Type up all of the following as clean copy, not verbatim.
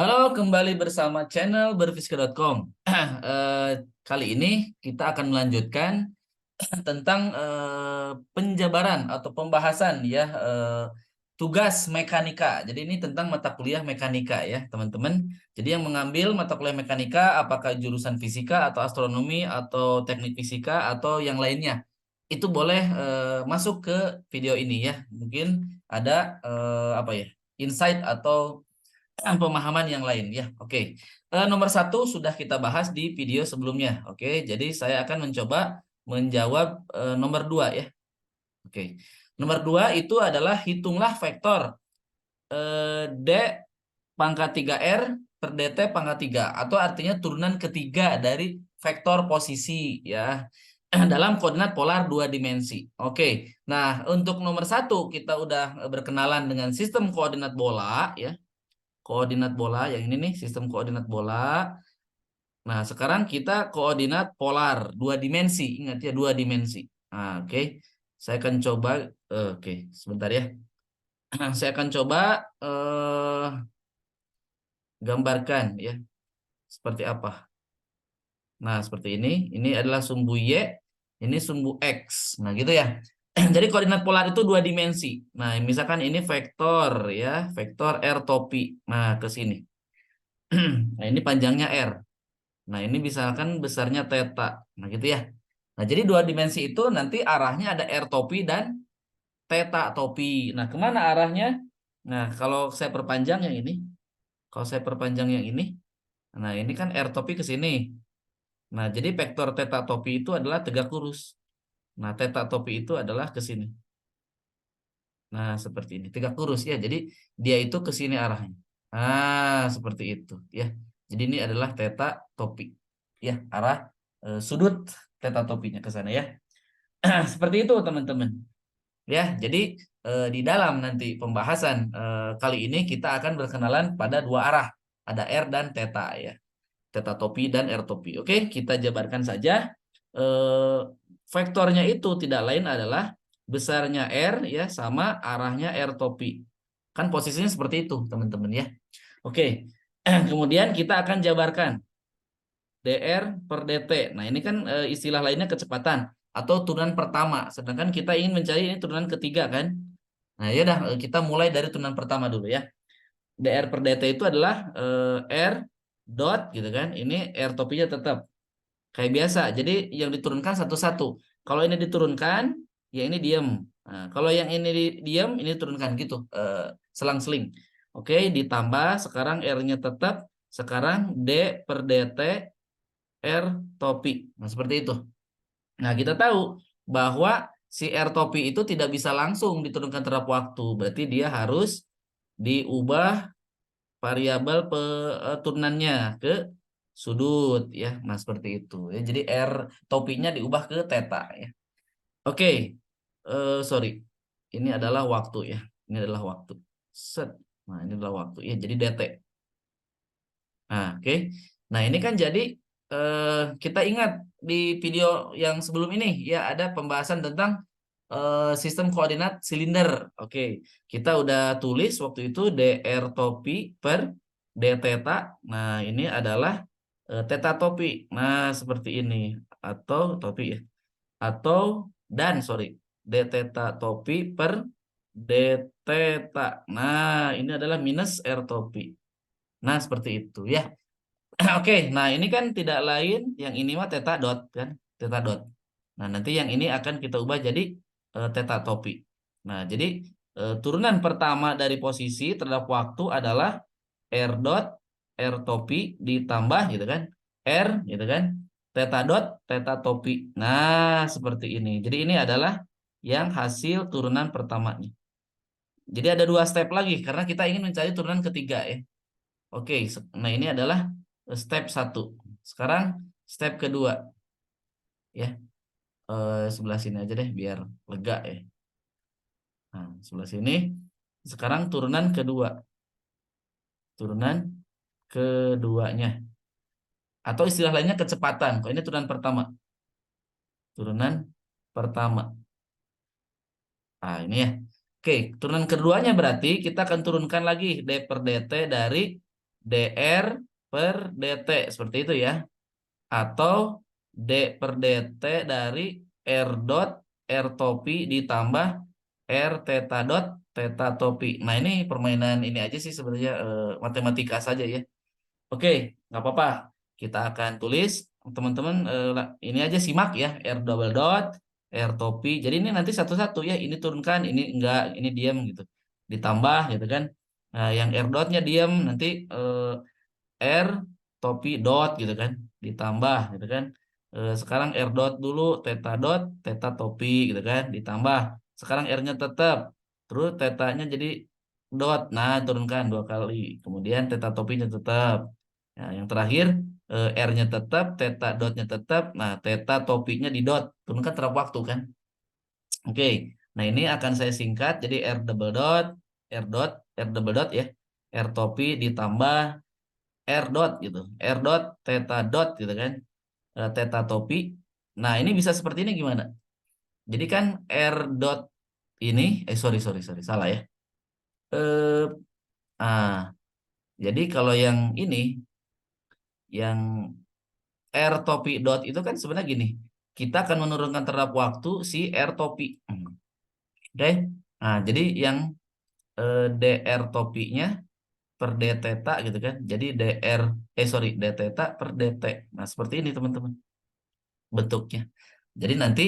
Halo, kembali bersama channel berfiska.com. Kali ini kita akan melanjutkan tentang penjabaran atau pembahasan ya tugas mekanika. Jadi ini tentang mata kuliah mekanika ya, teman-teman. Jadi yang mengambil mata kuliah mekanika apakah jurusan fisika atau astronomi atau teknik fisika atau yang lainnya. Itu boleh masuk ke video ini ya. Mungkin ada apa ya? Insight atau pemahaman yang lain ya. Oke. Nomor satu sudah kita bahas di video sebelumnya. Oke, jadi saya akan mencoba menjawab nomor dua ya. Oke. Nomor dua itu adalah hitunglah vektor D pangkat 3R per DT pangkat 3 atau artinya turunan ketiga dari vektor posisi ya dalam koordinat polar dua dimensi. Oke. Nah, untuk nomor satu kita udah berkenalan dengan sistem koordinat bola ya, koordinat bola yang ini nih, sistem koordinat bola. Nah, sekarang kita koordinat polar dua dimensi, ingat ya, dua dimensi. Nah, oke. Saya akan coba oke, sebentar ya. Saya akan coba eh, gambarkan ya seperti apa. Nah, seperti ini. Ini adalah sumbu Y, ini sumbu X. Nah, gitu ya. Jadi koordinat polar itu dua dimensi. Nah, misalkan ini vektor ya, vektor R topi. Nah, ke sini. Nah, ini panjangnya R. Nah, ini misalkan besarnya theta. Nah, gitu ya. Nah, jadi dua dimensi itu nanti arahnya ada R topi dan theta topi. Nah, kemana arahnya? Nah, kalau saya perpanjang yang ini, kalau saya perpanjang yang ini, nah ini kan R topi ke sini. Nah, jadi vektor theta topi itu adalah tegak lurus. Nah, theta topi itu adalah ke sini. Nah, seperti ini, tegak lurus ya. Jadi dia itu ke sini arahnya. Nah, seperti itu ya. Jadi ini adalah theta topi. Ya, arah sudut theta topinya ke sana ya. Seperti itu teman-teman. Ya, jadi di dalam nanti pembahasan kali ini kita akan berkenalan pada dua arah. Ada R dan theta ya. Theta topi dan R topi. Oke, kita jabarkan saja. Eh, Vektornya itu tidak lain adalah besarnya R ya sama arahnya R topi. Kan posisinya seperti itu, teman-teman ya. Oke. Kemudian kita akan jabarkan dr per dt. Nah, ini kan istilah lainnya kecepatan atau turunan pertama. Sedangkan kita ingin mencari ini turunan ketiga kan. Nah, ya udah kita mulai dari turunan pertama dulu ya. Dr per dt itu adalah r dot gitu kan. Ini r topinya tetap kayak biasa. Jadi yang diturunkan satu-satu. Kalau ini diturunkan, ya ini diam. Nah, kalau yang ini diam, ini turunkan gitu. Selang-seling. Oke, ditambah sekarang R-nya tetap. Sekarang D per DT R topi. Nah, seperti itu. Nah, kita tahu bahwa si R topi itu tidak bisa langsung diturunkan terhadap waktu. Berarti dia harus diubah variabel turunannya ke sudut ya. Nah, seperti itu ya. Jadi R topinya diubah ke theta ya. Oke. Sorry. Ini adalah waktu ya. Ini adalah waktu. Set. Nah, ini adalah waktu ya. Jadi dt. Nah, oke. Nah, ini kan jadi kita ingat di video yang sebelum ini ya ada pembahasan tentang sistem koordinat silinder. Oke, kita udah tulis waktu itu dr topi per d theta. Nah, ini adalah theta topi. Nah, seperti ini atau topi ya. Atau dan sorry, d theta topi per d theta. Nah, ini adalah minus r topi. Nah, seperti itu ya. Oke, nah ini kan tidak lain, yang ini mah theta dot kan, theta dot. Nah, nanti yang ini akan kita ubah jadi theta topi. Nah, jadi turunan pertama dari posisi terhadap waktu adalah R dot R topi ditambah gitu kan, R gitu kan, theta dot theta topi. Nah, seperti ini. Jadi ini adalah yang hasil turunan pertamanya. Jadi ada dua step lagi karena kita ingin mencari turunan ketiga ya. Oke, nah ini adalah step satu. Sekarang step kedua ya. Sebelah sini aja deh biar lega ya. Nah, sebelah sini. Sekarang turunan kedua. Turunan keduanya. Atau istilah lainnya kecepatan. Kok ini turunan pertama. Turunan pertama. Nah, ini ya. Oke, turunan keduanya berarti kita akan turunkan lagi d per dt dari dr per dt seperti itu ya, atau d per dt dari r dot r topi ditambah r theta dot theta topi. Nah ini permainan ini aja sih sebenarnya, matematika saja ya. Oke, nggak apa-apa. Kita akan tulis, teman-teman, ini aja simak ya, R double dot, R topi. Jadi ini nanti satu-satu ya, ini turunkan, ini enggak, ini diam gitu. Ditambah gitu kan. Nah, yang R dotnya diam, nanti R topi dot gitu kan. Ditambah gitu kan. Sekarang R dot dulu, dot, theta topi gitu kan. Ditambah. Sekarang R-nya tetap. Terus tetanya jadi dot. Nah, turunkan 2 kali. Kemudian theta topinya tetap. Nah, yang terakhir R-nya tetap, theta dotnya tetap. Nah, theta topinya di dot. Turunkan terhadap waktu kan. Oke. Nah, ini akan saya singkat jadi R double dot, R dot, R double dot ya. R topi ditambah R dot gitu. R dot theta dot gitu kan. Theta topi. Nah, ini bisa seperti ini gimana? Jadi kan R dot ini sorry sorry sorry salah ya. Eh ah, jadi kalau yang ini yang R topi dot itu kan sebenarnya gini. Kita akan menurunkan terhadap waktu si R topi. Oke. Nah, jadi yang DR topinya per d theta gitu kan. Jadi DR sorry d theta per dt. Nah, seperti ini teman-teman bentuknya. Jadi nanti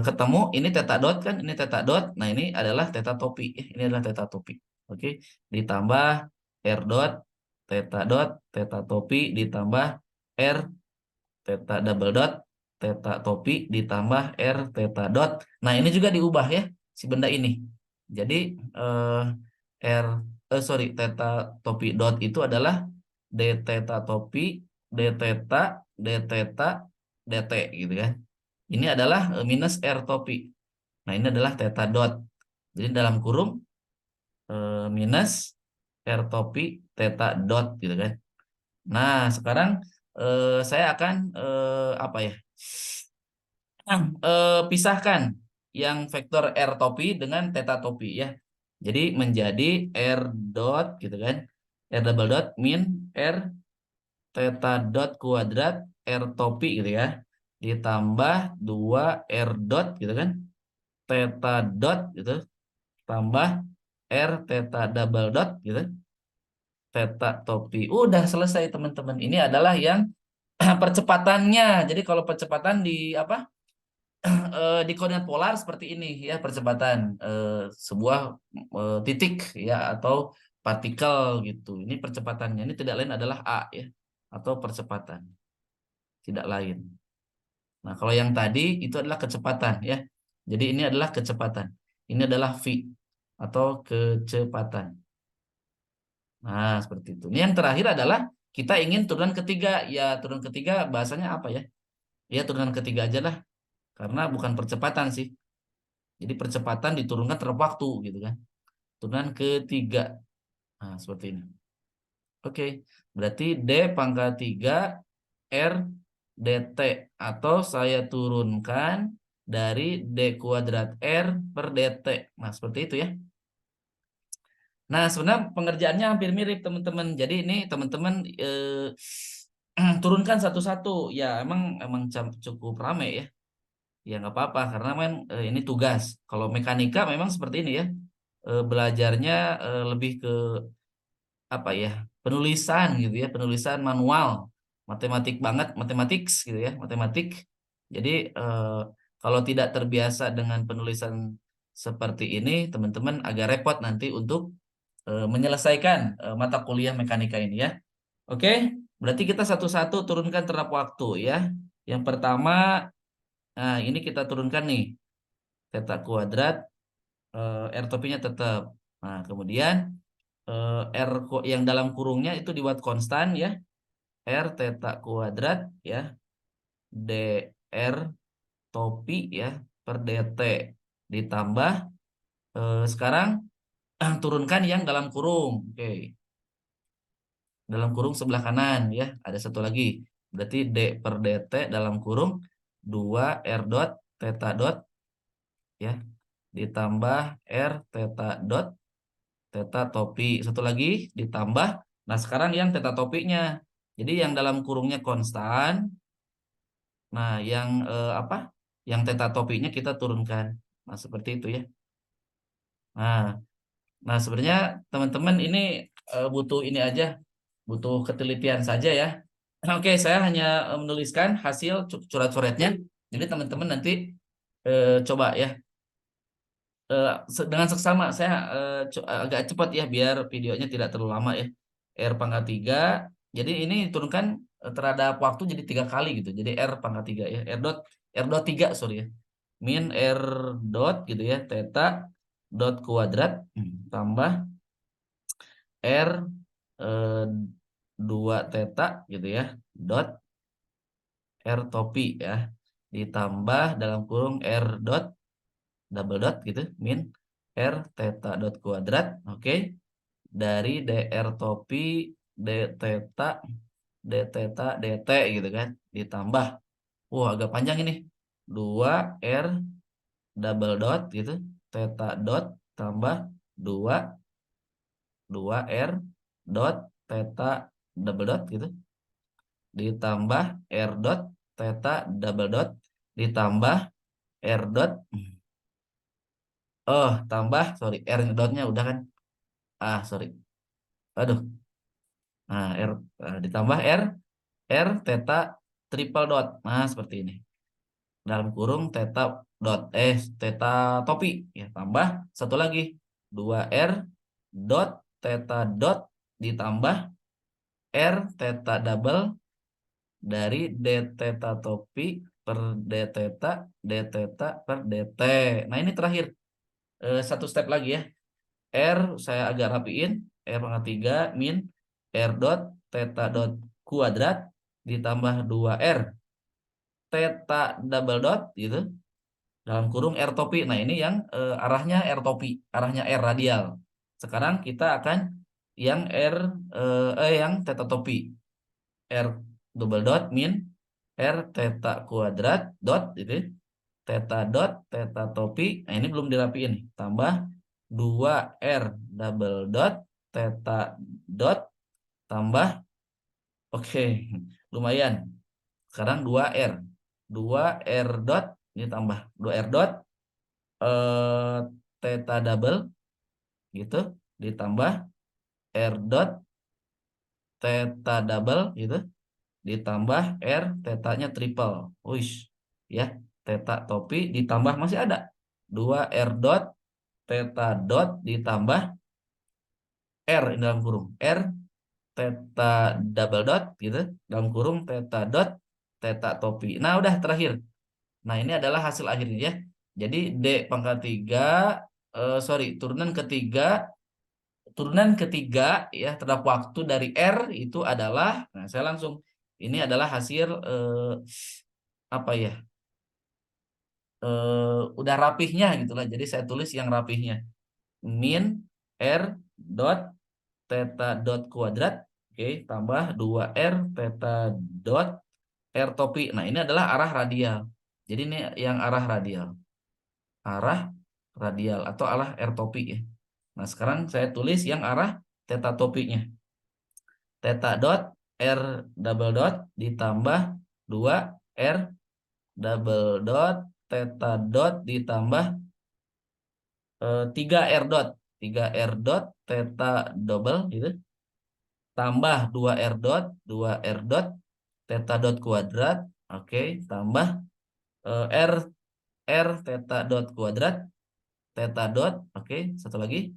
ketemu ini theta dot kan, ini theta dot. Nah, ini adalah theta topi. Ini adalah theta topi. Oke. Ditambah R dot, theta topi ditambah R theta double dot, theta topi ditambah R theta dot. Nah, ini juga diubah ya si benda ini. Jadi R sorry theta topi dot itu adalah d theta topi, d theta, d theta, dt gitu kan. Ini adalah minus R topi. Nah, ini adalah theta dot. Jadi dalam kurung minus R topi theta dot gitu kan. Nah, sekarang saya akan apa ya? Pisahkan yang vektor R topi dengan theta topi ya. Jadi menjadi R dot gitu kan. R double dot min R theta dot kuadrat R topi gitu ya. Ditambah 2 R dot gitu kan. Theta dot gitu. Tambah R theta double dot gitu. Theta topi. Udah selesai teman-teman. Ini adalah yang percepatannya. Jadi kalau percepatan di apa? Di koordinat polar seperti ini ya, percepatan sebuah titik ya atau partikel gitu. Ini percepatannya. Ini tidak lain adalah A ya, atau percepatan. Tidak lain. Nah, kalau yang tadi itu adalah kecepatan ya. Jadi ini adalah kecepatan. Ini adalah V atau kecepatan. Nah, seperti itu. Ini yang terakhir adalah kita ingin turunan ketiga. Ya, turunan ketiga bahasanya apa ya? Ya, turunan ketiga aja lah. Karena bukan percepatan sih. Jadi percepatan diturunkan terhadap waktu gitu kan. Turunan ketiga. Nah, seperti ini. Oke. Berarti D pangkat 3 R dt. Atau saya turunkan dari D kuadrat R per dt. Nah, seperti itu ya. Nah, sebenarnya pengerjaannya hampir mirip teman-teman. Jadi ini teman-teman turunkan satu-satu. Ya, emang cukup ramai ya. Ya nggak apa-apa karena kan ini tugas. Kalau mekanika memang seperti ini ya. Belajarnya lebih ke apa ya? Penulisan gitu ya, penulisan manual. Matematik banget, matematik gitu ya, matematik. Jadi kalau tidak terbiasa dengan penulisan seperti ini, teman-teman agak repot nanti untuk menyelesaikan mata kuliah mekanika ini ya. Oke, berarti kita satu-satu turunkan terhadap waktu ya. Yang pertama, nah ini kita turunkan nih, theta kuadrat, R topinya tetap. Nah, kemudian yang dalam kurungnya itu dibuat konstan ya. R theta kuadrat ya. DR topi ya per dt. Ditambah sekarang turunkan yang dalam kurung. Oke. Dalam kurung sebelah kanan ya. Ada satu lagi. Berarti D per dt dalam kurung 2 R dot theta dot ya. Ditambah R theta dot theta topi. Satu lagi ditambah Nah, sekarang yang teta topinya. Jadi yang dalam kurungnya konstan. Nah, yang apa? Yang teta topinya kita turunkan. Nah, seperti itu ya. Nah, sebenarnya teman-teman ini butuh ini aja, butuh ketelitian saja ya. Oke, saya hanya menuliskan hasil coret-coretnya. Jadi teman-teman nanti coba ya. Dengan seksama saya agak cepat ya biar videonya tidak terlalu lama ya. R pangkat 3. Jadi ini diturunkan terhadap waktu jadi 3 kali gitu. Jadi R pangkat 3 ya. R dot 3 sorry ya. Min R dot gitu ya. Theta dot kuadrat tambah R eh, 2 theta gitu ya. Dot R topi ya. Ditambah dalam kurung R dot double dot gitu. Min R theta dot kuadrat. Oke. Dari dr topi d theta d theta dt gitu kan ditambah agak panjang ini 2 r double dot gitu theta dot tambah 2 r dot theta double dot gitu ditambah r dot theta double dot ditambah r dot tambah sorry r dotnya udah kan sorry aduh r ditambah r theta triple dot. Nah, seperti ini. Dalam kurung theta dot theta topi ya tambah satu lagi 2 r dot theta dot ditambah r theta double dari d theta topi per d theta per dt. Nah, ini terakhir satu step lagi ya. R saya agak rapiin R pangkat 3 min R dot theta dot kuadrat ditambah 2R theta double dot gitu dalam kurung R topi. Nah, ini yang arahnya R topi, arahnya R radial. Sekarang kita akan yang yang theta topi. R double dot min R theta kuadrat dot gitu. Theta dot theta topi. Nah, ini belum dirapiin nih. Tambah 2R double dot theta dot tambah oke, lumayan. Sekarang 2R. 2R dot ini tambah 2R dot eh theta double gitu ditambah R dot theta double gitu ditambah R tetanya triple. Wish ya. Theta topi ditambah masih ada 2R dot theta dot ditambah R dalam kurung R theta double dot gitu dalam kurung theta dot theta topi. Nah, udah terakhir. Nah, ini adalah hasil akhirnya ya. Jadi D pangkat 3 sorry turunan ketiga ya terhadap waktu dari R itu adalah saya langsung ini adalah hasil apa ya? Udah rapihnya gitulah. Jadi saya tulis yang rapihnya. Min R dot theta dot kuadrat oke tambah 2R theta dot R topi. Nah, ini adalah arah radial. Jadi ini yang arah radial. Arah radial atau arah R topi ya. Nah, sekarang saya tulis yang arah theta topinya. Theta dot R double dot ditambah 2R double dot theta dot ditambah 3R dot 3R dot theta double gitu tambah 2R dot 2R dot theta dot kuadrat oke tambah R R theta dot kuadrat theta dot oke satu lagi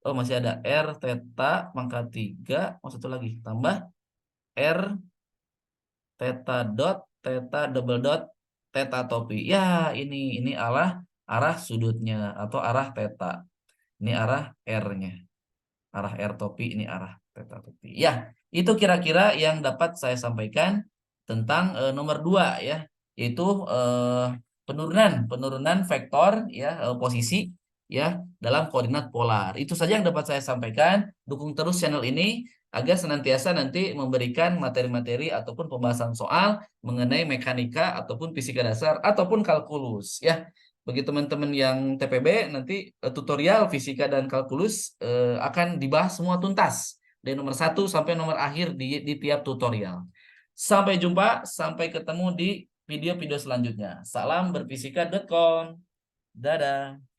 masih ada R theta pangkat 3 satu lagi tambah R theta dot theta double dot theta topi ya ini arah sudutnya atau arah theta ini arah R-nya arah R topi ini arah theta topi ya itu kira-kira yang dapat saya sampaikan tentang nomor 2 ya yaitu penurunan vektor ya posisi ya dalam koordinat polar. Itu saja yang dapat saya sampaikan. Dukung terus channel ini agar senantiasa nanti memberikan materi-materi ataupun pembahasan soal mengenai mekanika ataupun fisika dasar ataupun kalkulus ya. Bagi teman-teman yang TPB nanti tutorial fisika dan kalkulus akan dibahas semua tuntas dari nomor 1 sampai nomor akhir di tiap tutorial. Sampai jumpa, sampai ketemu di video-video selanjutnya. Salam berfisika.com. Dadah.